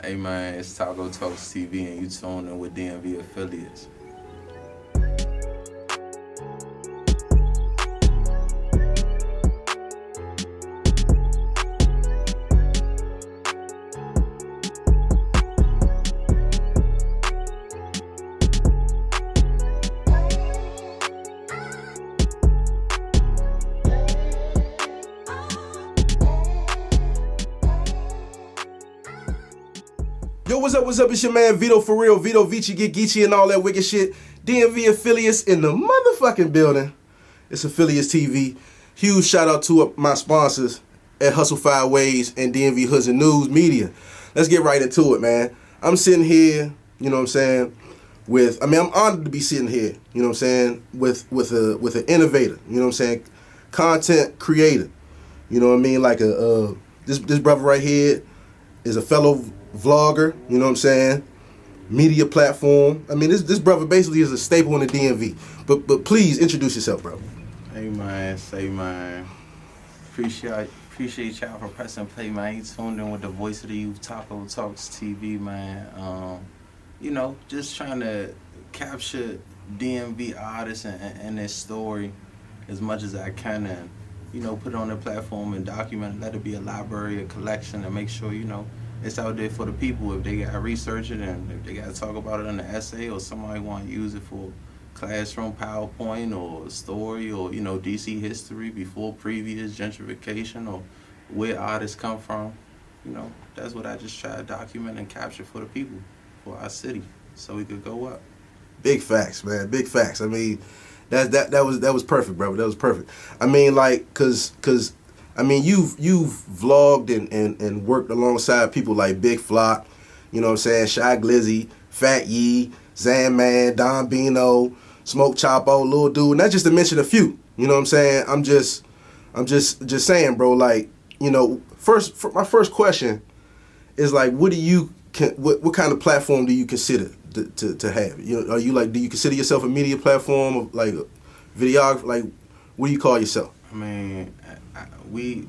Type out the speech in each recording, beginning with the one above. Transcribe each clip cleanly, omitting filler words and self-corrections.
Hey man, it's Taco Talks TV and you tuned in with DMV affiliates. Yo, what's up, It's your man Vito for real, Vito Vici, get Geechee and all that wicked shit. DMV affiliates in the motherfucking building. It's Affiliates TV. Huge shout out to my sponsors at Hustle 5 Ways and DMV Hoods and News Media. Let's get right into it, man. I'm sitting here, you know what I'm saying, I'm honored to be sitting here, you know what I'm saying, with an innovator, you know what I'm saying, content creator. You know what I mean? Like this brother right here is a fellow vlogger, you know what I'm saying? Media platform. I mean, this brother basically is a staple in the DMV. But please introduce yourself, bro. Hey man, appreciate y'all for pressing play, man. You tuned in with the voice of the youth, Taco Talks TV, man. Just trying to capture DMV artists and their story as much as I can, and put it on the platform and document it. Let it be a library, a collection, and make sure it's out there for the people. If they got to research it and if they got to talk about it in an essay, or somebody want to use it for classroom PowerPoint or a story, or DC history before previous gentrification, or where artists come from, that's what I just try to document and capture for the people, for our city, so we could go up. Big facts, man. Big facts. I mean, that was perfect, bro. That was perfect. I mean, like, cause you've vlogged and worked alongside people like Big Flock, you know what I'm saying, Shy Glizzy, Fat Yee, Zan Man, Don Bino, Smoke Chapo, Lil Dude, and that's just to mention a few. You know what I'm saying? I'm just saying, bro. Like, my first question is like, what kind of platform do you consider to have? Are you like, do you consider yourself a media platform, of like videographer? Like, what do you call yourself? I mean, we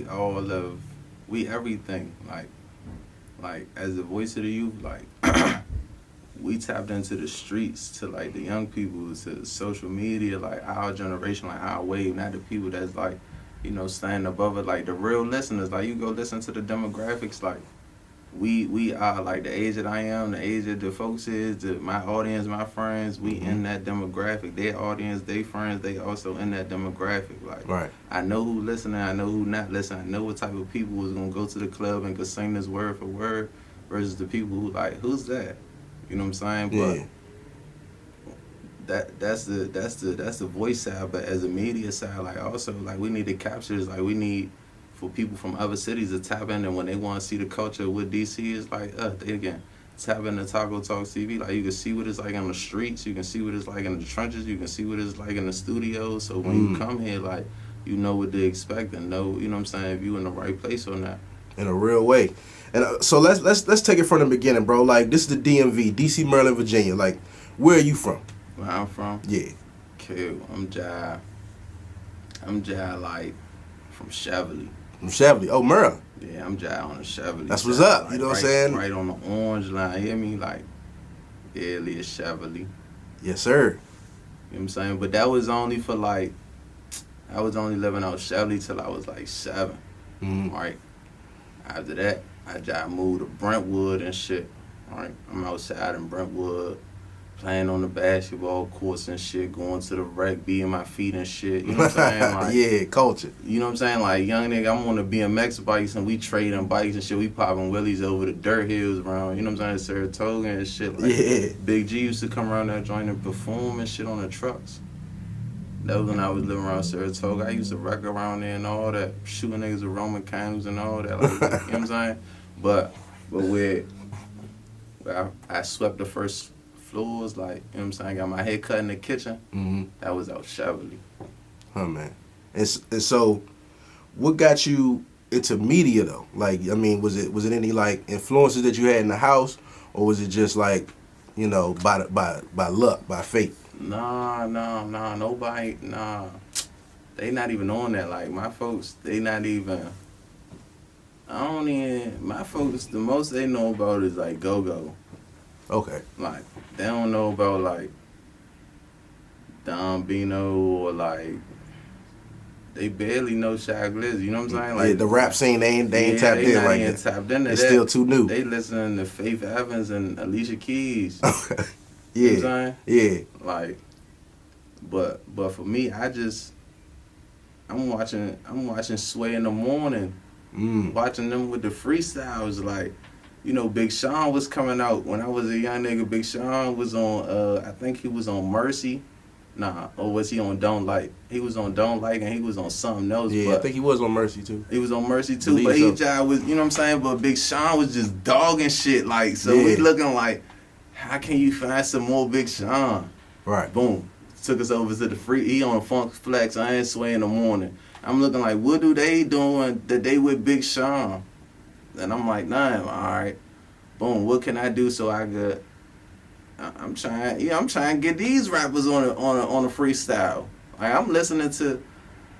all love, we everything, like as the voice of the youth, like we tapped into the streets, to like the young people, to social media, like our generation, like our wave, not the people that's like, standing above it, like the real listeners. Like, you go listen to the demographics, like we are like the age that I am, the age that the folks is, my audience, my friends, we in that demographic. Their audience, their friends, they also in that demographic. Like, right. I know who listening, I know who not listening. I know what type of people is gonna go to the club and could sing this word for word, versus the people who like, who's that? You know what I'm saying? Yeah. But that's the voice side. But as a media side, like, also, like, we need to capture this. Like, we need for people from other cities to tap in, and when they want to see the culture with DC, is like, they again tap into Taco Talks TV. Like, you can see what it's like on the streets, you can see what it's like in the trenches, you can see what it's like in the studios. So when you come here, like, you know what to expect, and know, you know what I'm saying, if you in the right place or not. In a real way. And so let's take it from the beginning, bro. Like, this is the DMV, DC, Maryland, Virginia. Like, where are you from? Where I'm from? Yeah. Okay, I'm Jai, like, from Cheverly. From Cheverly. Oh, Maryland. Yeah, I'm Jai on the Cheverly. That's what's up. Like, you know what I'm saying? Right on the orange line. You hear me? Like, Elliot Cheverly. Yes, sir. You know what I'm saying? But that was only for, like, I was only living out Cheverly till I was like 7. Right? After that, I moved to Brentwood and shit. Right? I'm outside in Brentwood, playing on the basketball courts and shit, going to the rec, beating my feet and shit. You know what I'm saying? Like, yeah, culture. You know what I'm saying? Like, young nigga, I'm on the BMX bikes and we trading bikes and shit. We popping wheelies over the dirt hills around, you know what I'm saying, Saratoga and shit. Like, yeah. Big G used to come around that joint and perform and shit on the trucks. That was when I was living around Saratoga. I used to wreck around there and all that, shooting niggas with Roman candles and all that. Like, you know what I'm saying? But where I swept the first floors, like, you know what I'm saying, got my hair cut in the kitchen, that was out Cheverly. Huh, man. And so, what got you into media, though? Like, I mean, was it any, like, influences that you had in the house, or was it just, like, by luck, by fate? Nah, nobody, nah. They not even on that. Like, my folks, they not even, I don't even. My folks, the most they know about is like go-go. Okay. Like they don't know about like Don Bino or like they barely know Shy Glizzy. You know what I'm saying? Like yeah, the rap scene they ain't tapped they in not like even that. tapped into It's that. still too new. They listening to Faith Evans and Alicia Keys. Okay. You Yeah. know what I'm saying? Yeah. Like, but for me, I'm watching Sway in the morning, watching them with the freestyles. Like, you know, Big Sean was coming out when I was a young nigga. Big Sean was on, I think he was on Mercy. Nah, or was he on Don't Like? He was on Don't Like and he was on something else. Yeah, but I think he was on Mercy too. he was on Mercy too, Believe but he so. job was, you know what I'm saying? But Big Sean was just dogging shit. Like, so Yeah. we looking like, how can you find some more Big Sean? Right. Boom. Took us over to the free. He on Funk Flex. I ain't Sway in the morning. I'm looking like, what do they doing that they with Big Sean? And I'm like, nah, all right. Boom. What can I do so I could? I'm trying to get these rappers on a freestyle. Like I'm listening to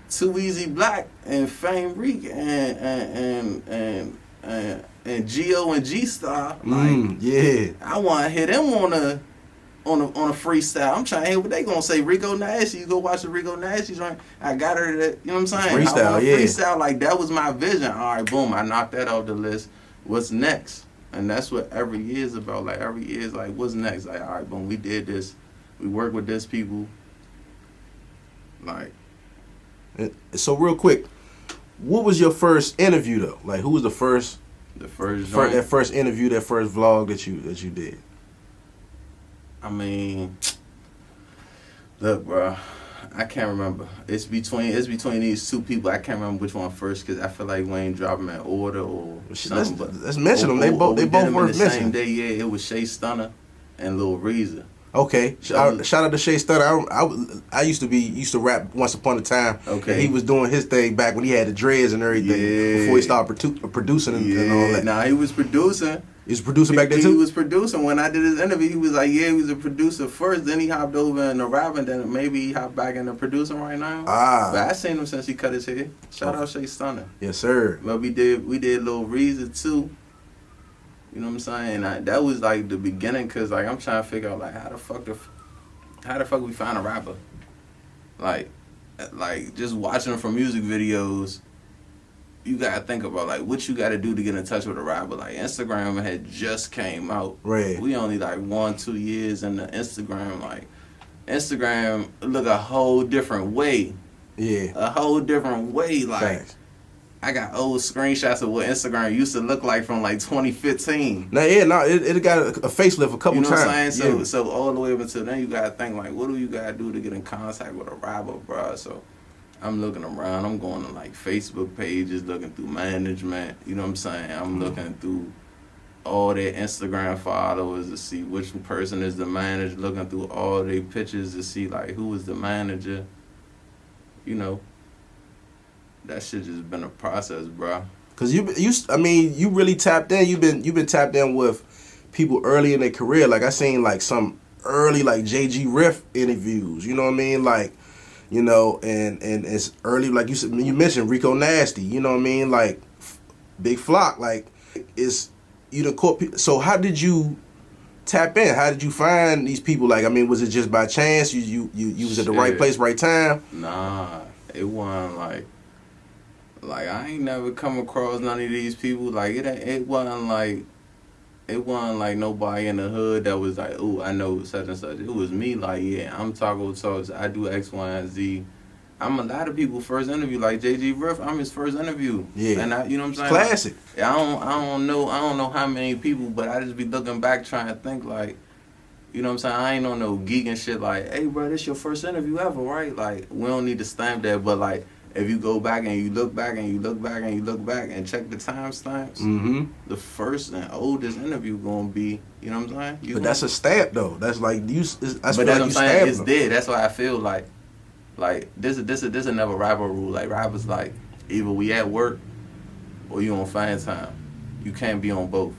Too Easy Black and Fame Reek and Geo and G Star. Like, yeah. I want to hit them on a freestyle. I'm trying to hear what they gonna say. Rico Nasty, you go watch the Rico Nasty joint. I got her that, you know what I'm saying? Freestyle, I want yeah. freestyle, like that was my vision. All right, boom, I knocked that off the list. What's next? And that's what every year is about. Like every year is like, what's next? Like, all right, boom, we did this. We work with this people. Like, so real quick, what was your first interview though? Like, who was the first the first that joint. first interview, that first vlog that you did? I mean, look, bro, I can't remember. It's between these two people. I can't remember which one first because I feel like we ain't dropping in order or something. Let's mention them. They both worth mentioning. Same day, yeah. It was Shay Stunner and Lil Reezy. Okay, shout out to Shay Stunner. I used to rap once upon a time. Okay, and he was doing his thing back when he had the dreads and everything. Yeah. Before he started producing and all that. Nah, he was producing. He was producing back then too? He was producing. When I did his interview, he was like, yeah, he was a producer first. Then he hopped over in the rapping. Then maybe he hopped back into producing right now. But I seen him since he cut his hair. Shout out Shay Stunner. Yes, sir. But we did Lil Reezy too. You know what I'm saying? That was like the beginning, cause like I'm trying to figure out like how the fuck we find a rapper. Like just watching them from music videos. You gotta think about like what you gotta do to get in touch with a rapper. Like Instagram had just came out. Right. We only like 1-2 years in the Instagram. Like Instagram look a whole different way. Yeah. A whole different way. Like Thanks. I got old screenshots of what Instagram used to look like from like 2015. It got a facelift a couple times. You know what I'm saying? Yeah. So all the way up until then, you gotta think like, what do you gotta do to get in contact with a rapper, bro? So I'm looking around. I'm going to like Facebook pages, looking through management. You know what I'm saying? I'm looking through all their Instagram followers to see which person is the manager. Looking through all their pictures to see like who is the manager. You know, that shit just been a process, bro. Cause you really tapped in. You've been tapped in with people early in their career. Like I seen like some early like JG Riff interviews. You know what I mean? Like, you know, and it's early, like you mentioned Rico Nasty, you know what I mean? Like Big Flock, like it's you done caught people. So how did you tap in? How did you find these people? Like, I mean, was it just by chance? You was at the right place, right time? Nah, it wasn't like I ain't never come across none of these people. Like it wasn't like nobody in the hood that was like, oh, I know such and such. It was me, like, yeah, I'm Taco Talks, I do X, Y, and Z. I'm a lot of people's first interview, like JG Riff, I'm his first interview. Yeah. And you know what I'm saying? Classic. Like, I don't know how many people, but I just be looking back trying to think like, you know what I'm saying? I ain't on no geek and shit like, hey bro, this your first interview ever, right? Like, we don't need to stamp that, but like, if you go back and you look back and you look back and you look back and check the timestamps, the first and oldest interview gonna be, you know what I'm saying? But that's a stamp though. That's like that's but what that's you what I'm saying. It's them. dead. That's why I feel like this is never rapper rule. Like rappers like either we at work or you on fan time. You can't be on both.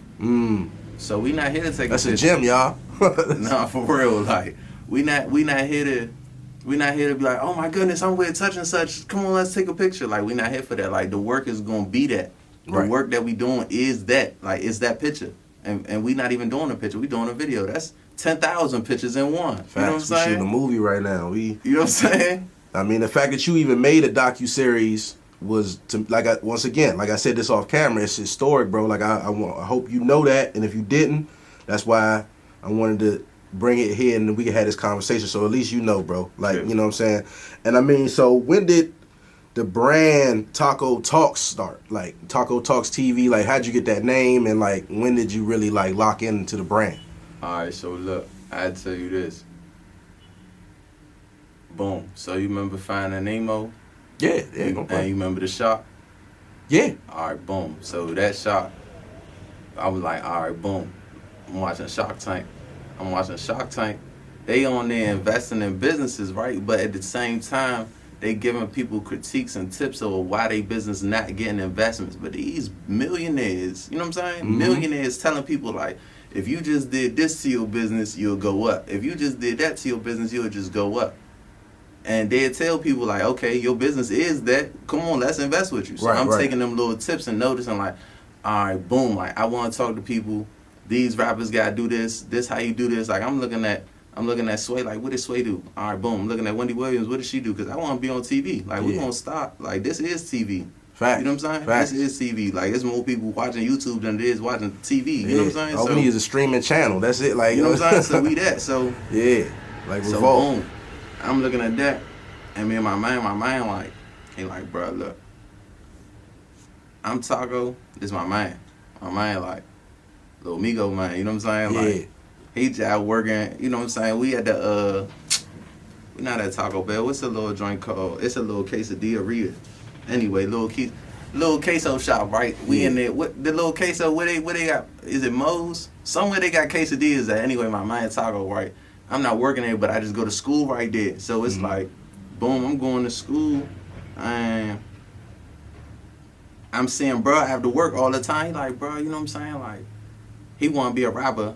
So we not here to take. That's a gem, y'all. Nah, for real. Like we not here to. We're not here to be like, oh my goodness, I'm with such and such. Come on, let's take a picture. Like, we're not here for that. Like, the work is going to be that. The work that we doing is that. Like, it's that picture. And we not even doing a picture. We doing a video. That's 10,000 pictures in one. Facts. You know what I'm saying? We shooting a movie right now. You know what I'm saying? I mean, the fact that you even made a docuseries was, once again, like I said this off camera, it's historic, bro. Like, I hope you know that. And if you didn't, that's why I wanted to bring it here and we can have this conversation. So at least you know, bro. Like, you know what I'm saying? And I mean, so when did the brand Taco Talks start? Like, Taco Talks TV, like, how'd you get that name? And, like, when did you really, like, lock into the brand? All right, so look, I tell you this. Boom. So you remember Finding Nemo? Yeah. And you remember the shop? Yeah. All right, boom. So that shop, I was like, all right, boom. I'm watching Shark Tank. They on there investing in businesses, right? But at the same time, they giving people critiques and tips of why they business not getting investments. But these millionaires, you know what I'm saying? Mm-hmm. Millionaires telling people, like, if you just did this to your business, you'll go up. If you just did that to your business, you'll just go up. And they'll tell people, like, okay, your business is that. Come on, let's invest with you. So I'm taking them little tips and noticing, like, all right, boom. Like, I want to talk to people. These rappers got to do this. This how you do this. Like, I'm looking at Sway, like, what did Sway do? All right, boom. I'm looking at Wendy Williams. What did she do? Because I want to be on TV. Like, we going to stop. Like, this is TV. Fact. You know what I'm saying? Fact. This is TV. Like, there's more people watching YouTube than it is watching TV. You know what I'm saying? All we need is a streaming channel. That's it. Like, you know what I'm saying? So we that. So yeah. Like, so Revolt. boom. I'm looking at that. And me and my man, like, he like, bro, look. I'm Taco. This my man. My man, like, little Migo man. You know what I'm saying? Like, he just working. You know what I'm saying? We at the we not at Taco Bell. What's the little joint called? It's a little quesadilla. Anyway, little queso shop, right? We in there. What the little queso? Where they got? Is it Moe's? Somewhere they got quesadillas at. Anyway, my man Taco, right? I'm not working there, but I just go to school right there. So it's like, boom, I'm going to school, and I'm seeing bro after work all the time. He like, bro, you know what I'm saying? Like, he want to be a rapper,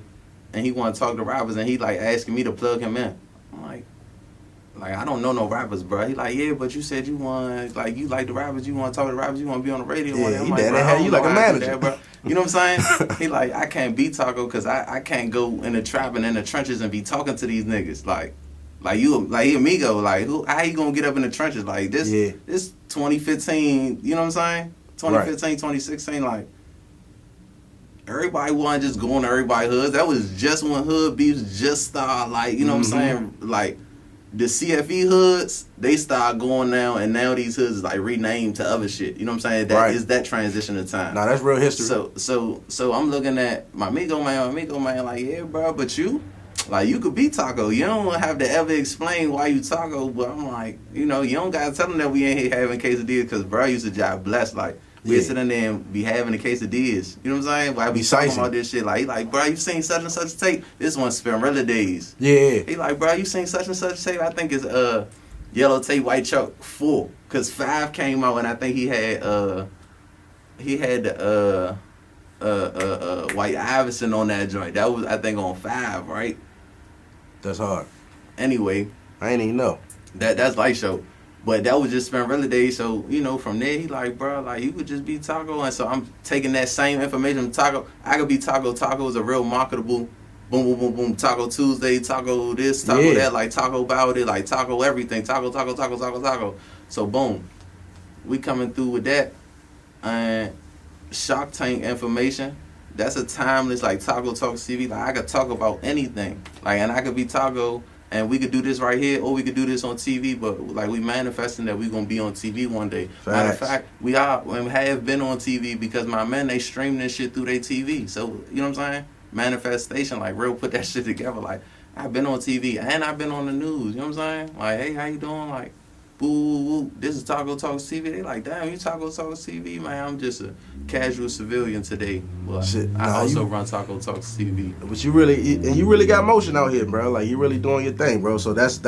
and he want to talk to rappers, and he like asking me to plug him in. I'm like, I don't know no rappers, bro. He like, yeah, but you said you want, like, you like the rappers, you want to talk to the rappers, you want to be on the radio. Yeah, I'm he like, done bro, had you like a manager. that, bro. You know what I'm saying? He like, I can't be Taco because I can't go in the trap and in the trenches and be talking to these niggas. Like he amigo. Like, how you gonna get up in the trenches? Like, this 2015, you know what I'm saying? 2015, 2016, like, everybody wasn't just going to everybody's hoods. That was just when hood beefs just started, like, you know what I'm saying? Like, the CFE hoods, they start going now, and now these hoods is like renamed to other shit. You know what I'm saying? That is that transition of time. Nah, that's real history. So I'm looking at my amigo man, like, yeah, bro, but you, like, you could be Taco. You don't have to ever explain why you Taco, but I'm like, you know, you don't gotta tell them that we ain't here having quesadillas, because bro used to job blessed, like, we'd sit in there and be having the quesadillas. You know what I'm saying? Why be talking about this shit? Like, he like, bro, you seen such and such tape? This one's Spinrilla days. Yeah. He like, bro, you seen such and such tape? I think it's Yellow Tape, White Chalk 4. Cause 5 came out, and I think he had White Iverson on that joint. That was, I think, on 5, right? That's hard. Anyway, I ain't even know. That's Light Show. But that was just Spinrilla days, so, you know, from there, he like, bro, like, you could just be Taco. And so I'm taking that same information from Taco. I could be Taco. Taco is a real marketable, boom, boom, boom, boom, Taco Tuesday, Taco this, Taco that, like, Taco about it, like, Taco everything, Taco. So, boom, we coming through with that. And Shark Tank information, that's a timeless, like, Taco Talks TV. Like, I could talk about anything. Like, and I could be Taco, and we could do this right here, or we could do this on TV, but, like, we manifesting that we going to be on TV one day. Facts. Matter of fact, we are and have been on TV because my men, they stream this shit through their TV. So, you know what I'm saying? Manifestation, like, real put that shit together. Like, I've been on TV, and I've been on the news. You know what I'm saying? Like, hey, how you doing? Like, boo, this is Taco Talks TV. They like, damn, you Taco Talks TV, man. I'm just a casual civilian today, but Shit, I also run Taco Talks TV. But you really got motion out here, bro. Like, you really doing your thing, bro. So that's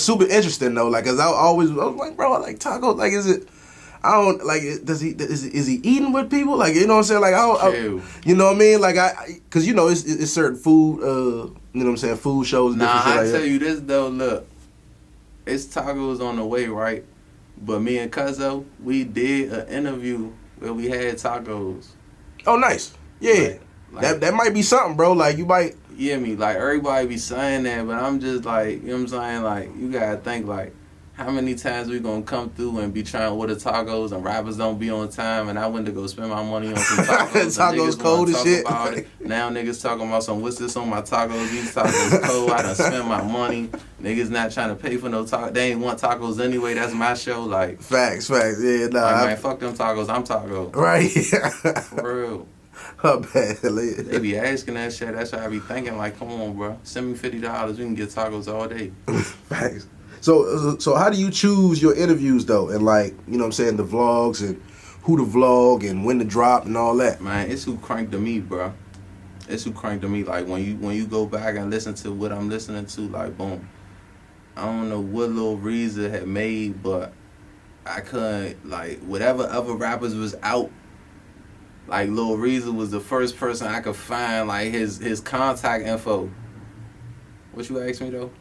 super interesting though. Like, cause I was like, bro, I like Taco. Like, is it? I don't like. Is he eating with people? Like, you know what I'm saying? Like, you know what I mean? Like, cause you know it's certain food. You know what I'm saying? Food shows. And different shit I like tell that. you this though. Look, it's tacos on the way, right? But me and Cuzzo, we did an interview where we had tacos. Oh, nice. Yeah. That might be something, bro. Like, you might... Yeah, me, like, everybody be saying that, but I'm just like, you know what I'm saying? Like, you gotta think, like, how many times we gonna come through and be trying to order tacos and rappers don't be on time, and I went to go spend my money on some tacos. Tacos cold as shit. About it. Now niggas talking about some, what's this on my tacos? These tacos cold. I done spent my money. Niggas not trying to pay for no tacos. They ain't want tacos anyway. That's my show. Like, facts. Yeah, nah. Like, man, fuck them tacos. I'm taco. Right. For real. They be asking that shit. That's why I be thinking, like, come on, bro. Send me $50. We can get tacos all day. Facts. So how do you choose your interviews, though? And, like, you know what I'm saying, the vlogs and who to vlog and when to drop and all that? Man, it's who cranked to me, bro. It's who cranked to me. Like, when you go back and listen to what I'm listening to, like, boom. I don't know what Lil Reezy had made, but I couldn't, like, whatever other rappers was out, like, Lil Reezy was the first person I could find, like, his contact info. What you asked me, though?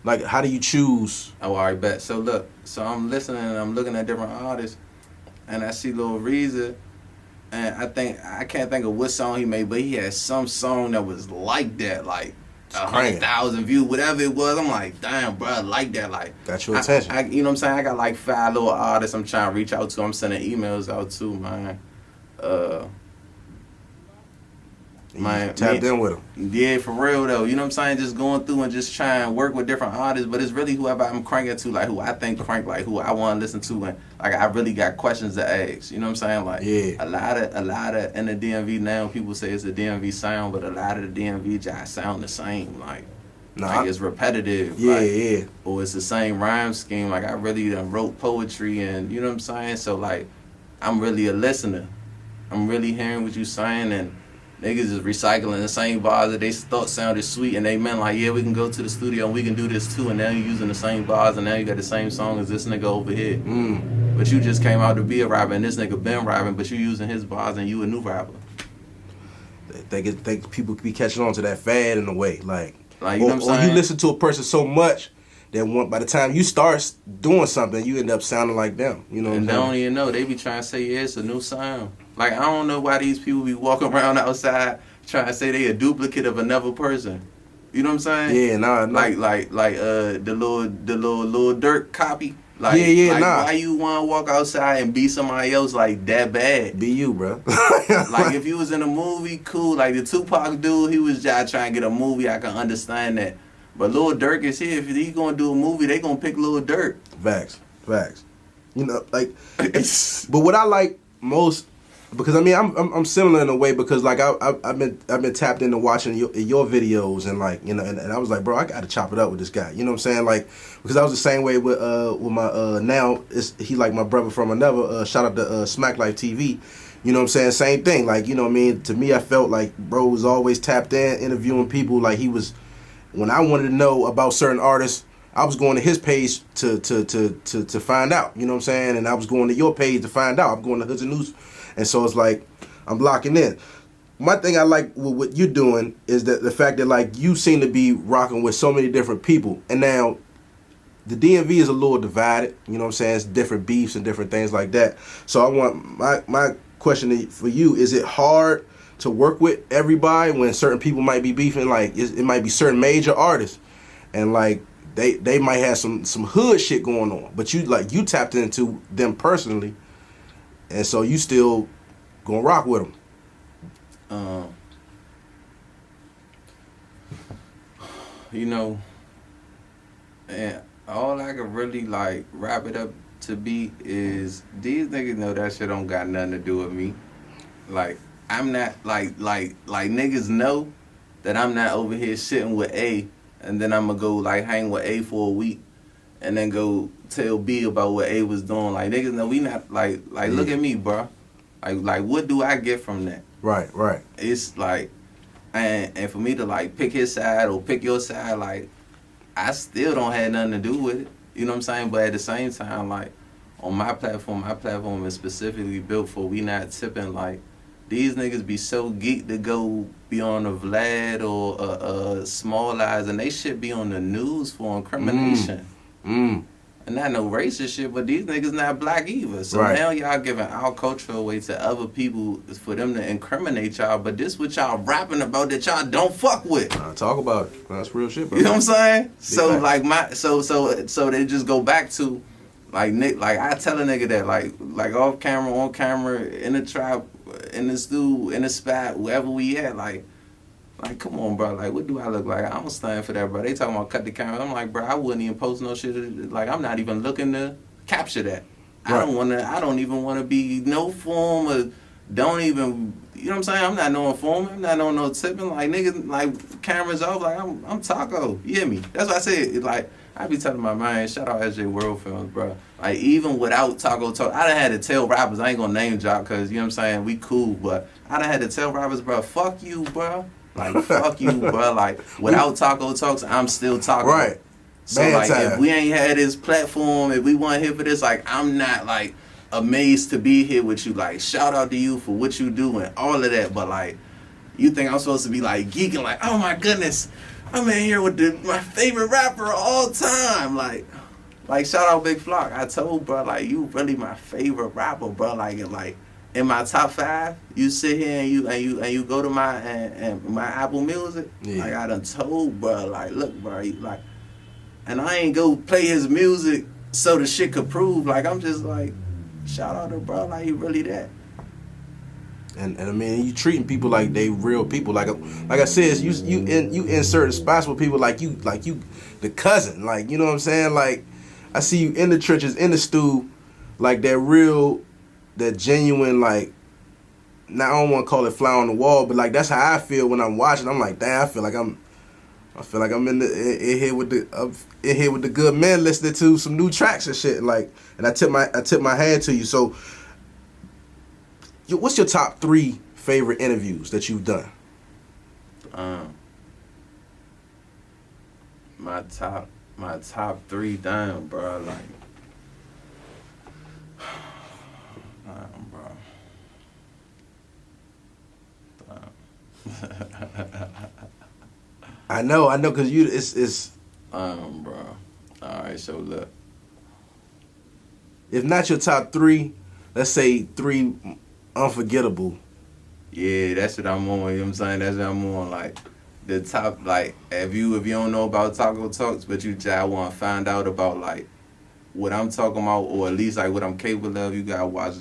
Like, how do you choose? Oh, all right, bet. So, look. So, I'm listening and I'm looking at different artists, and I see Lil Reezy, and I can't think of what song he made, but he had some song that was like that, like 100,000 views, whatever it was. I'm like, damn, bro, I like that. Like, got your attention. I, you know what I'm saying? I got like 5 little artists I'm trying to reach out to. I'm sending emails out to, man. Tapped in with them. Yeah, for real though. You know what I'm saying? Just going through and just trying to work with different artists, but it's really whoever I'm cranking to, like who I think crank, like who I want to listen to, and like I really got questions to ask. You know what I'm saying? Like, yeah. a lot of in the DMV now, people say it's a DMV sound, but a lot of the DMV just sound the same. Like, it's repetitive. Yeah, like, yeah. Or it's the same rhyme scheme. Like, I really done wrote poetry, and you know what I'm saying? So like, I'm really a listener. I'm really hearing what you saying, and niggas is recycling the same bars that they thought sounded sweet, and they meant like, yeah, we can go to the studio and we can do this too, and now you're using the same bars, and now you got the same song as this nigga over here. But you just came out to be a rapper, and this nigga been rapping, but you using his bars, and you a new rapper. They people be catching on to that fad in a way, like you know what I'm saying? Or you listen to a person so much that by the time you start doing something, you end up sounding like them. You know what I'm saying? They don't even know. They be trying to say, yeah, it's a new sound. Like, I don't know why these people be walking around outside trying to say they a duplicate of another person. You know what I'm saying? Yeah, nah. Like the little Dirt copy. Like, nah. Why you want to walk outside and be somebody else like that bad? Be you, bro. Like, if you was in a movie, cool. Like the Tupac dude, he was just trying to get a movie. I can understand that. But Lil Durk is here. If he gonna do a movie, they gonna pick Lil Durk. Facts. You know, like, but what I like most, because I mean I'm similar in a way, because like I've been tapped into watching your videos, and like, you know, and I was like, bro, I got to chop it up with this guy. You know what I'm saying? Like, because I was the same way with my now he like my brother from another. Shout out to Smack Life TV. You know what I'm saying? Same thing. Like, you know what I mean? To me, I felt like bro was always tapped in, interviewing people. Like, he was, when I wanted to know about certain artists, I was going to his page to find out. You know what I'm saying? And I was going to your page to find out. I'm going to Hoods and News. And so it's like, I'm locking in. My thing I like with what you're doing is that the fact that, like, you seem to be rocking with so many different people. And now, the DMV is a little divided. You know what I'm saying? It's different beefs and different things like that. So I want, my question for you, is it hard to work with everybody when certain people might be beefing? Like, it might be certain major artists, and like, they might have some hood shit going on, but you tapped into them personally, and so you still gonna rock with them. You know, and all I can really like wrap it up to be is, these niggas know that shit don't got nothing to do with me. Like, I'm not like niggas know that I'm not over here sitting with A, and then I'm gonna go like hang with A for a week, and then go tell B about what A was doing. Like, niggas know we not like look at me, bro. Like what do I get from that? Right. It's like, and for me to like pick his side or pick your side, like, I still don't have nothing to do with it. You know what I'm saying? But at the same time, like, on my platform is specifically built for we not tipping. Like, these niggas be so geeked to go be on a Vlad or Small Eyes, and they should be on the news for incrimination. and not no racist shit, but these niggas not black either. So Right. now y'all giving our culture away to other people for them to incriminate y'all. But this what y'all rapping about that y'all don't fuck with. Talk about it. That's real shit, bro. You know what I'm saying? So facts. like so they just go back to like Nick. Like I tell a nigga that like off camera, on camera, in the trap, in the stew, in the spot, wherever we at, like come on, bro. Like, what do I look like? I don't stand for that, bro. They talking about cut the camera. I'm like, bro, I wouldn't even post no shit. Like, I'm not even looking to capture that. Right. I don't even want to be no form of, don't even, you know what I'm saying? I'm not no informant. I'm not on no tipping. Like, niggas, like, cameras off. Like, I'm Taco. You hear me? That's what I said. Like, I be telling my man, shout out SJ World Films, bro. Like, even without Taco Talk, I done had to tell rappers, I ain't gonna name drop, because, you know what I'm saying, we cool, but I done had to tell rappers, bro, fuck you, bro. Like, fuck you, bro. Like, without Taco Talks, I'm still Taco. Right. So, Bad like, time. if we ain't had this platform, if we weren't here for this, like, I'm not, like, amazed to be here with you. Like, shout out to you for what you do and all of that. But, like, you think I'm supposed to be, like, geeking, like, oh, my goodness, I'm in here with my favorite rapper of all time. Like, shout out Big Flock. I told, bro, like, you really my favorite rapper, bro. Like, in my top 5, you sit here and you go to my Apple Music. Yeah. Like I done told, bro, like look, bro, like, and I ain't go play his music so the shit could prove. Like I'm just like, shout out to bro, like he really that. And I mean, you treating people like they real people. Like I said, you in certain spots with people like you the cousin. Like, you know what I'm saying? Like I see you in the trenches, in the stew, like that real. That genuine, like, now I don't want to call it fly on the wall, but like that's how I feel when I'm watching. I'm like, damn, I feel like I'm in here with the good men listening to some new tracks and shit. Like, and I tip my hand to you. So, what's your top 3 favorite interviews that you've done? My top 3 down, bro. Like. I know, cause it's. Bro. All right, so look. If not your top 3, let's say 3 unforgettable. Yeah, that's what I'm on. You know what I'm saying? That's what I'm on. Like the top, like if you don't know about Taco Talks, but you just want to find out about like what I'm talking about, or at least like what I'm capable of, you gotta watch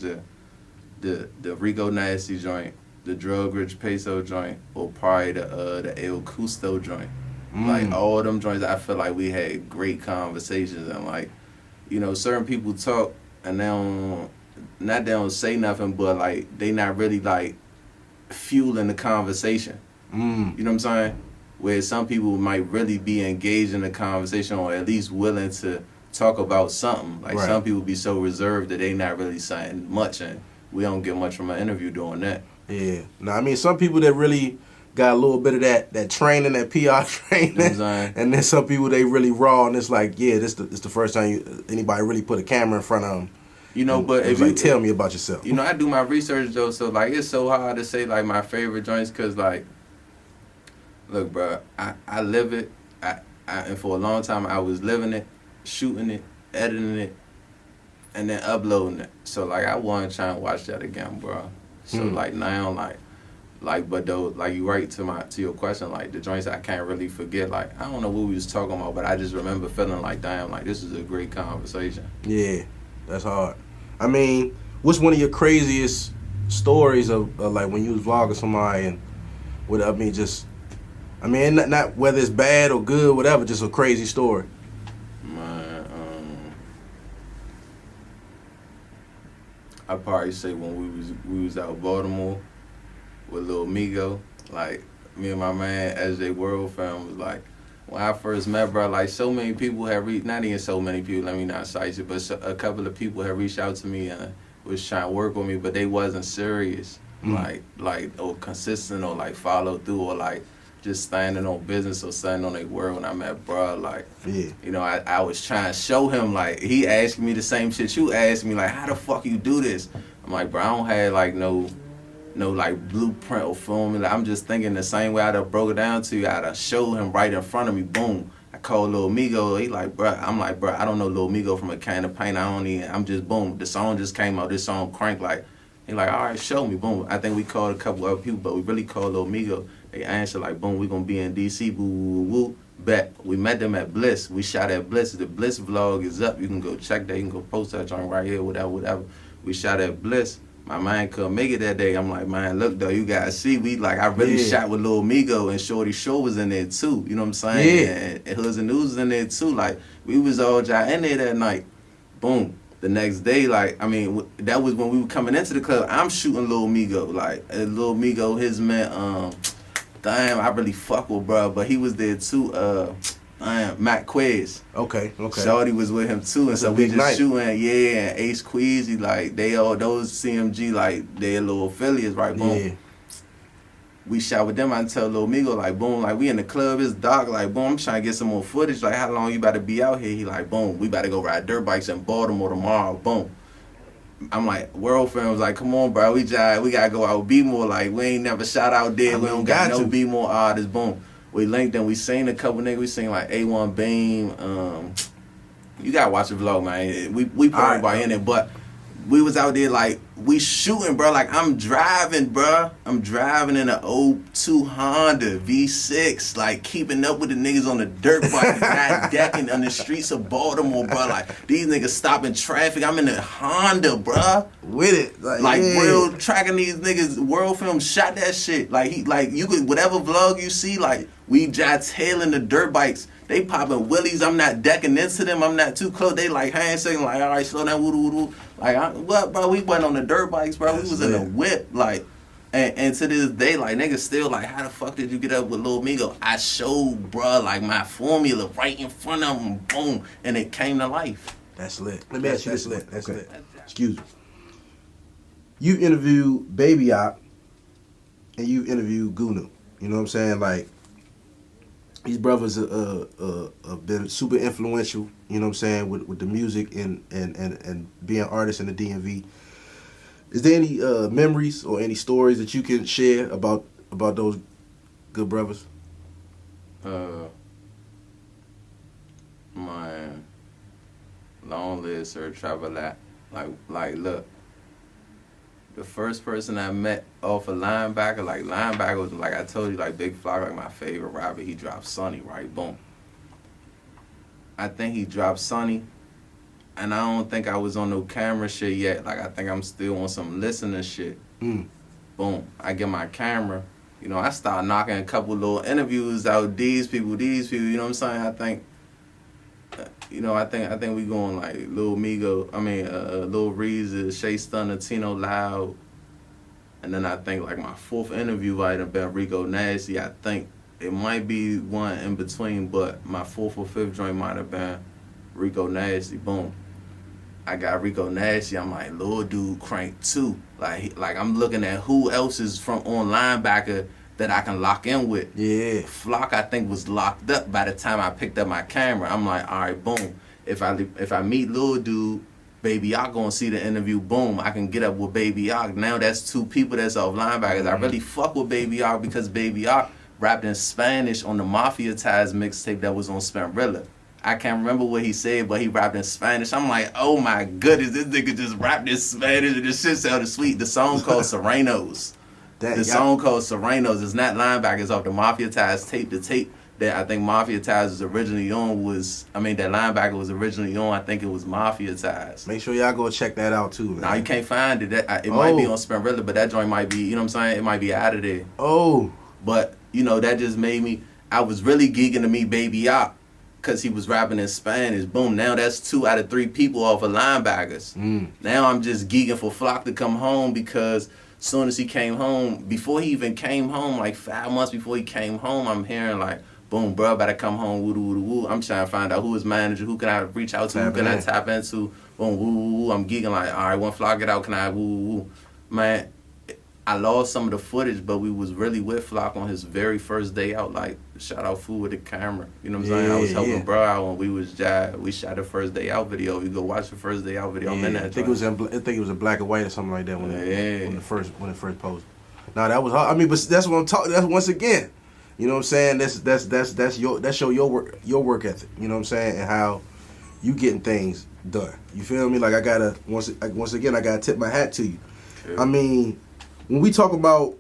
the Rico Nasty joint, the Drug Rich Peso joint, or probably the El Custo joint. Like all them joints, I feel like we had great conversations, and like, you know, certain people talk and they don't say nothing, but like they not really like fueling the conversation. You know what I'm saying? Where some people might really be engaged in the conversation, or at least willing to talk about something. Like right. Some people be so reserved that they not really saying much, and we don't get much from an interview doing that. Yeah. Now, I mean, some people that really got a little bit of that training, that PR training, You know what I'm saying? and then some people they really raw, and it's like, yeah, this the first time anybody really put a camera in front of them. You know, but if you you tell me about yourself. You know, I do my research though, so like it's so hard to say like my favorite joints, cause like, look, bro, I live it, and for a long time I was living it, shooting it, editing it, and then uploading it. So like I want to try and watch that again, bro. So like now, like, but though, like you right to your question, like the joints I can't really forget. Like I don't know what we was talking about, but I just remember feeling like, damn, like this is a great conversation. Yeah, that's hard. I mean, what's one of your craziest stories of like when you was vlogging somebody and what? I mean, just, I mean, not whether it's bad or good, whatever, just a crazy story. I'd probably say when we was out in Baltimore with Lil Migo, like me and my man SJ World Film was like, when I first met, bro, like so many people have not even so many people, let me not cite you, but a couple of people have reached out to me and was trying to work with me, but they wasn't serious, like or consistent, or like follow through, or like just standing on business or standing on their word. When I met bro, like, yeah, you know, I was trying to show him, like, he asked me the same shit you asked me, like, how the fuck you do this? I'm like, bro, I don't have like no like blueprint or formula. I'm just thinking the same way I'd have broke it down to you. I'd have showed him right in front of me, boom. I called Lil Migo. He like, bruh, I'm like, bruh, I don't know Lil Migo from a can of paint. I'm just, boom, the song just came out. This song crank like, he like, all right, show me, boom. I think we called a couple other people, but we really called Lil Migo. They answered like, boom, we gonna be in DC, boo, woo, woo, woo. Bet. We met them at Bliss. We shot at Bliss. The Bliss vlog is up. You can go check that. You can go post that joint right here, whatever. We shot at Bliss. My man couldn't make it that day. I'm like, man, look though, you guys see, I really shot with Lil Migo, and Shorty Show was in there too. You know what I'm saying? Yeah. And Hoods and News was in there too. Like, we was all jai in there that night. Boom. The next day, like, I mean, that was when we were coming into the club. I'm shooting Lil Migo, like, Lil Migo, his man, damn, I really fuck with bro, but he was there too. Matt Quiz. Okay. Shorty was with him too, and That's so a we big just night. shooting, and Ace Queasy, like they all those CMG, like they little affiliates, right? Boom. Yeah. We shot with them. I tell Lil Migo, like, boom, like we in the club, it's dark, like boom, I'm trying to get some more footage. Like, how long you about to be out here? He like, boom, we about to go ride dirt bikes in Baltimore tomorrow. Boom. I'm like, World Films, like, come on, bro, we gotta go out, be more. Like, we ain't never shot out there. We don't got no be more artists. Boom. We linked them. We seen a couple niggas. We seen like A1 Beam. You gotta watch the vlog, man. We put everybody in it, but we was out there like we shooting, bro. Like I'm driving, bro. I'm driving in an 02 Honda V6, like keeping up with the niggas on the dirt bike, not decking on the streets of Baltimore, bro. Like these niggas stopping traffic. I'm in a Honda, bro. With it, like real tracking these niggas. World Film shot that shit. Like you could whatever vlog you see, like we tailing the dirt bikes. They popping willies. I'm not decking into them. I'm not too close. They like handshaking, like, all right, slow down, woo woo. Like, what, bro? We went on the dirt bikes, bro. That's we was lit. in a whip, like, and to this day, like, niggas still like, how the fuck did you get up with Lil Migo? I showed, bro, like my formula right in front of him, boom, and it came to life. That's lit. Let me ask you this. That's lit. Excuse me. You interviewed Baby Op, and you interviewed Gunu. You know what I'm saying? Like, these brothers have been super influential, you know what I'm saying, with the music and being artists in the DMV. Is there any memories or any stories that you can share about those good brothers? Man, long live Sir Travelat. Like, look. The first person I met off a linebacker, like linebacker was like I told you, like Big Flock, like my favorite rapper. He dropped Sonny, right? Boom. I think he dropped Sonny, and I don't think I was on no camera shit yet. Like I think I'm still on some listener shit. Boom. I get my camera. You know, I start knocking a couple little interviews out. These people. You know what I'm saying? I think. I think we going like Lil Migo, Lil Reezy, Shay Stunner, Tino Loud. And then I think like my fourth interview might have been Rico Nasty. I think it might be one in between, but my fourth or fifth joint might have been Rico Nasty. Boom. I got Rico Nasty. I'm like, Lil Dude crank too. Like I'm looking at who else is from on linebacker that I can lock in with. Yeah. Flock, I think, was locked up by the time I picked up my camera. I'm like, all right, boom. If I meet Lil Dude, Baby Yock gonna see the interview, boom, I can get up with Baby Yock. Now that's two people that's off linebackers. I really fuck with Baby Yock because Baby Yock rapped in Spanish on the Mafia Ties mixtape that was on Spamrilla. I can't remember what he said, but he rapped in Spanish. I'm like, oh my goodness, this nigga just rapped in Spanish and this shit sounded sweet. The song called Serenos. The song called Serenos is not linebackers off the Mafia Ties tape. The tape that I think Mafia Ties was originally on that linebacker was originally on, I think it was Mafia Ties. Make sure y'all go check that out too, man. Nah, you can't find it. It might be on Spamrilla, but that joint might be, you know what I'm saying? It might be out of there. Oh. But, that just made me, I was really geeking to meet Baby Yock because he was rapping in Spanish. Boom, now that's 2 out of 3 people off of linebackers. Now I'm just geeking for Flock to come home because soon as he came home, before he even came home, like 5 months before he came home, I'm hearing like, boom, bro, better come home, woo woo woo. I'm trying to find out who his manager, who can I reach out to, who can I tap into, boom, woo woo woo. I'm geeking like, all right, when Flock get out, can I woo woo woo? Man, I lost some of the footage, but we was really with Flock on his very first day out, like, shout out Food with the camera. You know what I'm saying? I was helping bro out when we shot the first day out video. You go watch the first day out video. I'm in that. I think it was in black and white or something like that when it first posted. Now that was hard. But that's what I'm talking. That's once again, You know what I'm saying? That's your work ethic. You know what I'm saying? And how you getting things done. You feel me? Like I gotta once again I gotta tip my hat to you. Yeah. I mean, when we talk about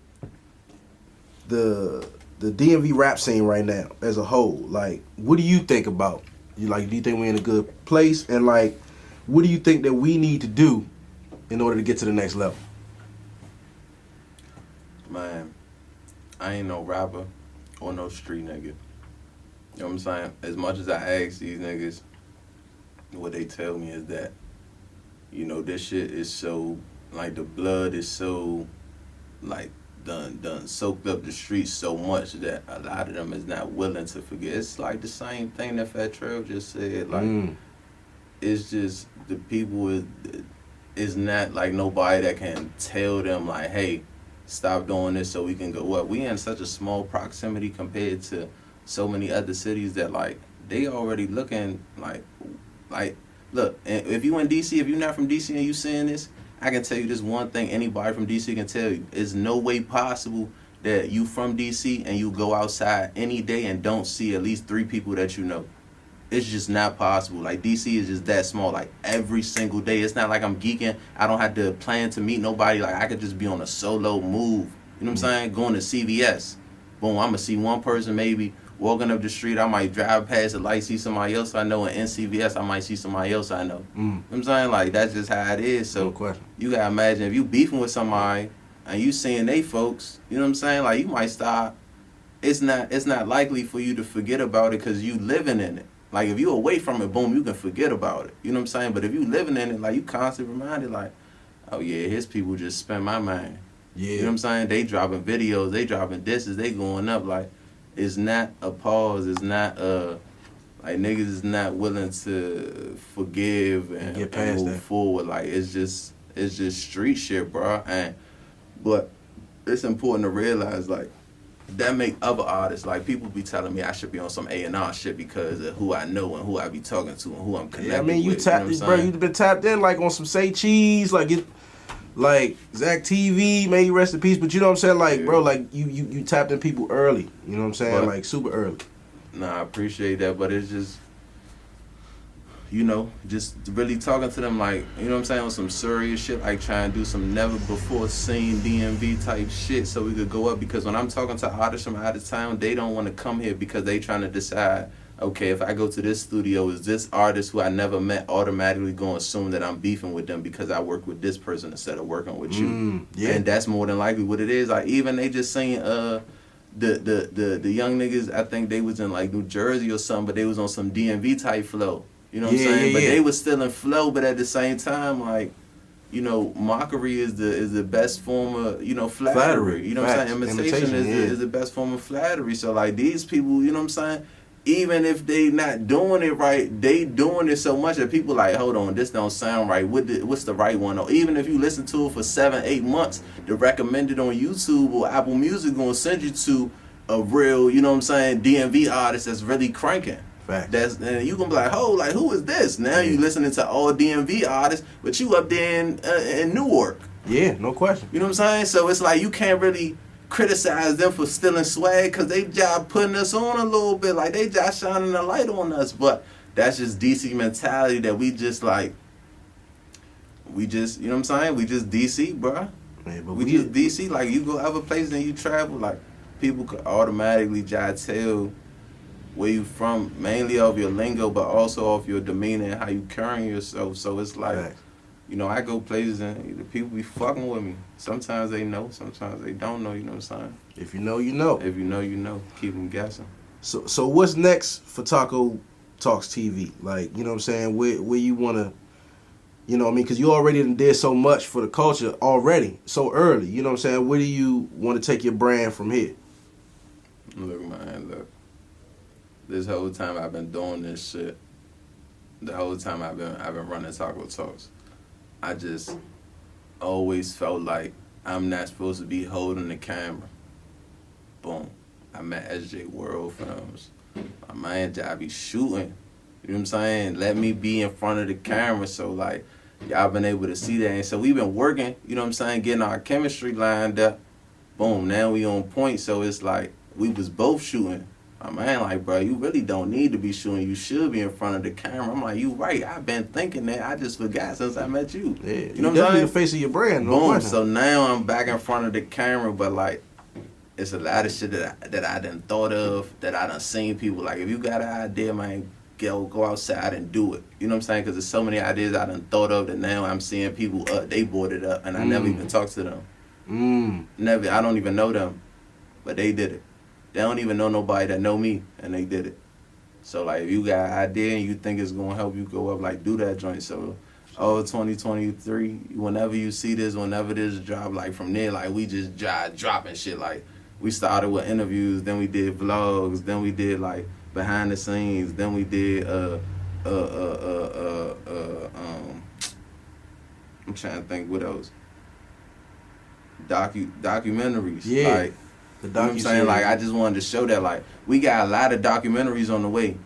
the DMV rap scene right now as a whole, like what do you think about? Do you think we're in a good place? And like, what do you think that we need to do in order to get to the next level? Man, I ain't no rapper or no street nigga. You know what I'm saying? As much as I ask these niggas, what they tell me is that, you know, this shit is so, like, the blood is so, like, done soaked up the streets so much that a lot of them is not willing to forget. It's like the same thing that Fat Trail just said. Like, it's just the people is not like nobody that can tell them like, hey, stop doing this so we can go up. We in such a small proximity compared to so many other cities that like they already looking like look, if you in DC, if you're not from DC and you seeing this, I can tell you this one thing anybody from DC can tell you. It's no way possible that you from DC and you go outside any day and don't see at least 3 people that you know. It's just not possible. Like, DC is just that small. Like, every single day. It's not like I'm geeking. I don't have to plan to meet nobody. Like, I could just be on a solo move. You know what I'm saying? Going to CVS. Boom, I'm going to see one person maybe walking up the street. I might drive past the light, see somebody else I know. And in CVS, I might see somebody else I know. You know what I'm saying? Like, that's just how it is. So, you got to imagine if you beefing with somebody and you seeing they folks, you know what I'm saying? Like, you might stop. It's not likely for you to forget about it because you living in it. Like, if you away from it, boom, you can forget about it. You know what I'm saying? But if you living in it, like, you constantly reminded, like, oh, yeah, his people just spend my mind. Yeah. You know what I'm saying? They dropping videos, they dropping disses, they going up. Like, it's not a pause. It's not, like, niggas is not willing to forgive and get past move forward. Like, it's just street shit, bro. But it's important to realize, like, that make other artists, like, people be telling me I should be on some A&R shit because of who I know and who I be talking to and who I'm connected with. Yeah, I mean, you tapped, you know bro, you've been tapped in, like, on some Say Cheese, like, Zach TV, may you rest in peace, but you know what I'm saying? Like, bro, like, you tapped in people early, you know what I'm saying? But, like, super early. Nah, I appreciate that, but it's just, you know, just really talking to them, like, you know what I'm saying, on some serious shit, like trying to do some never before seen DMV type shit so we could go up. Because when I'm talking to artists from out of town, they don't want to come here because they trying to decide, okay, if I go to this studio, is this artist who I never met automatically going to assume that I'm beefing with them because I work with this person instead of working with you? Yeah. And that's more than likely what it is. Like, even they just saying, the young niggas, I think they was in like New Jersey or something, but they was on some DMV type flow. You know what I'm saying? But they was still in flow, but at the same time, like, you know, mockery is the best form of, you know, flattery. You know what I'm saying? Imitation is the best form of flattery. So, like, these people, you know what I'm saying? Even if they not doing it right, they doing it so much that people like, hold on, this don't sound right. What's the right one? Or even if you listen to it for 7-8 months, the recommended on YouTube or Apple Music gonna send you to a real, you know what I'm saying, DMV artist that's really cranking. Fact. And you gonna be like, like, who is this? Now you listening to all DMV artists, but you up there in Newark. Yeah, no question. You know what I'm saying? So it's like you can't really criticize them for stealing swag because they job putting us on a little bit. Like, they just shining a light on us. But that's just DC mentality that we just, like, you know what I'm saying? We just DC, bro. Yeah, but we just DC. Like, you go other places and you travel, like, people could automatically just tell where you from, mainly off your lingo, but also off your demeanor and how you carrying yourself. So it's like, you know, I go places and the people be fucking with me. Sometimes they know, sometimes they don't know, you know what I'm saying? If you know, you know. If you know, you know. Keep them guessing. So what's next for Taco Talks TV? Like, you know what I'm saying? Where you want to, you know what I mean? Because you already did so much for the culture already, so early. You know what I'm saying? Where do you want to take your brand from here? Look, man, look. This whole time I've been doing this shit, the whole time I've been running Taco Talks, I just always felt like I'm not supposed to be holding the camera. Boom. I'm at SJ World Films. My man, I be shooting. You know what I'm saying? Let me be in front of the camera so, like, y'all been able to see that. And so we've been working, you know what I'm saying, getting our chemistry lined up. Boom, now we on point. So it's like, we was both shooting. My man like, bro, you really don't need to be shooting. You should be in front of the camera. I'm like, you right. I've been thinking that. I just forgot since I met you. Yeah, you know what I'm definitely saying? the face of your brand. No Boom. question. So now I'm back in front of the camera, but like, it's a lot of shit that I done thought of, that I done seen people. Like, if you got an idea, man, go outside and do it. You know what I'm saying? Because there's so many ideas I done thought of that now I'm seeing people they bought it up, and I never even talked to them. Never. I don't even know them, but they did it. They don't even know nobody that know me, and they did it. So, like, if you got an idea and you think it's going to help you go up, like, do that joint. So, 2023, whenever you see this, whenever this drop, like, from there, like, we just dropping shit. Like, we started with interviews, then we did vlogs, then we did, like, behind the scenes, then we did, I'm trying to think what else. Documentaries. Yeah. Like, you know what I'm saying? Like, I just wanted to show that, like, we got a lot of documentaries on the way.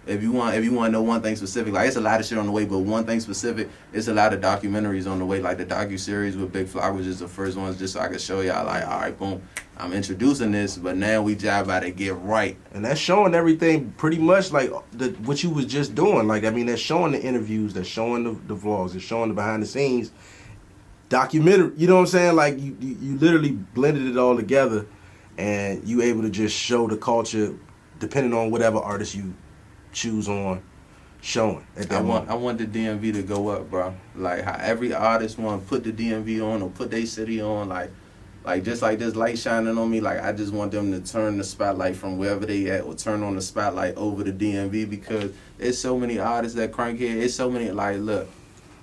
If you want to know one thing specific, like, it's a lot of shit on the way, but one thing specific, it's a lot of documentaries on the way. Like, the docu-series with Big Fly was just the first ones, just so I could show y'all, like, all right, boom, I'm introducing this, but now we job about to get right. And that's showing everything pretty much like what you was just doing. Like, I mean, that's showing the interviews, that's showing the vlogs, that's showing the behind the scenes documentary. You know what I'm saying? Like, you literally blended it all together, and you able to just show the culture depending on whatever artist you choose on showing at that moment. I want the DMV to go up, bro. Like, how every artist want to put the DMV on or put their city on, like just like this light shining on me, like, I just want them to turn the spotlight from wherever they at or turn on the spotlight over the DMV, because there's so many artists that crank here. It's so many, like, look,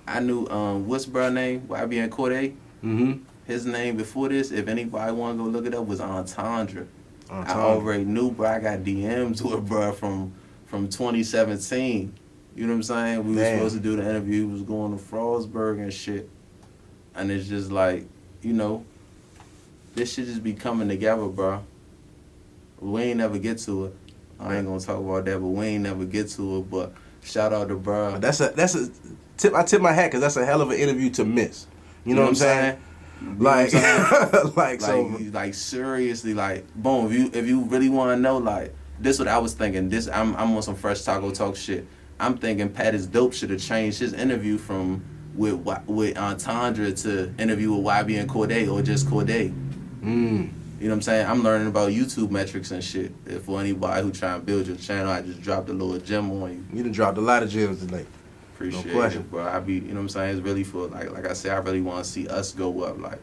I knew, what's bro name? YBN Corday? Mm-hmm. His name before this, if anybody want to go look it up, was Entendre. Entendre. I already knew, bro. I got DMs with bro from 2017. You know what I'm saying? We were supposed to do the interview. We was going to Frostburg and shit. And it's just like, you know, this shit just be coming together, bro. We ain't never get to it. I ain't gonna talk about that, but we ain't never get to it. But shout out to bro. That's a tip. I tip my hat, because that's a hell of an interview to miss. You know what I'm saying? Like, like seriously, like, boom. If you really want to know, like, this what I was thinking. This I'm on some fresh Taco Talk shit. I'm thinking Pat is Dope should have changed his interview from with Entendre to interview with YB and Corday, or just Corday. You know what I'm saying? I'm learning about YouTube metrics and shit. If for anybody who try and build your channel, I just dropped a little gem on you. You done dropped a lot of gems tonight. Appreciate no it, bro. You know what I'm saying? It's really for, like I said, I really want to see us go up. Like,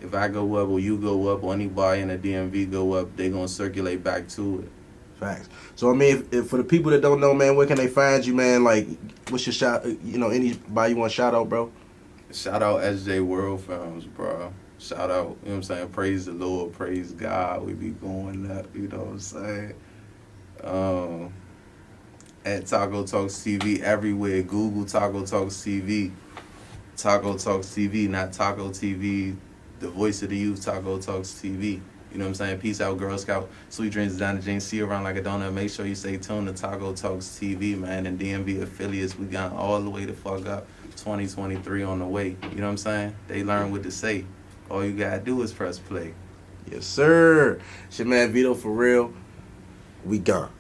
if I go up or you go up or anybody in the DMV go up, they gonna circulate back to it. Facts. So, I mean, if for the people that don't know, man, where can they find you, man? Like, what's your shout? You know, anybody you want to shout out, bro? Shout out SJ World Films, bro. Shout out, you know what I'm saying? Praise the Lord, praise God. We be going up, you know what I'm saying? At Taco Talks TV everywhere. Google Taco Talks TV. Taco Talks TV, not Taco TV. The voice of the youth, Taco Talks TV. You know what I'm saying? Peace out, Girl Scout. Sweet dreams, Donna Jane. See you around like a donut. Make sure you stay tuned to Taco Talks TV, man. And DMV affiliates, we got all the way to fuck up. 2023 on the way. You know what I'm saying? They learn what to say. All you gotta do is press play. Yes, sir. It's your man Vito for real. We gone.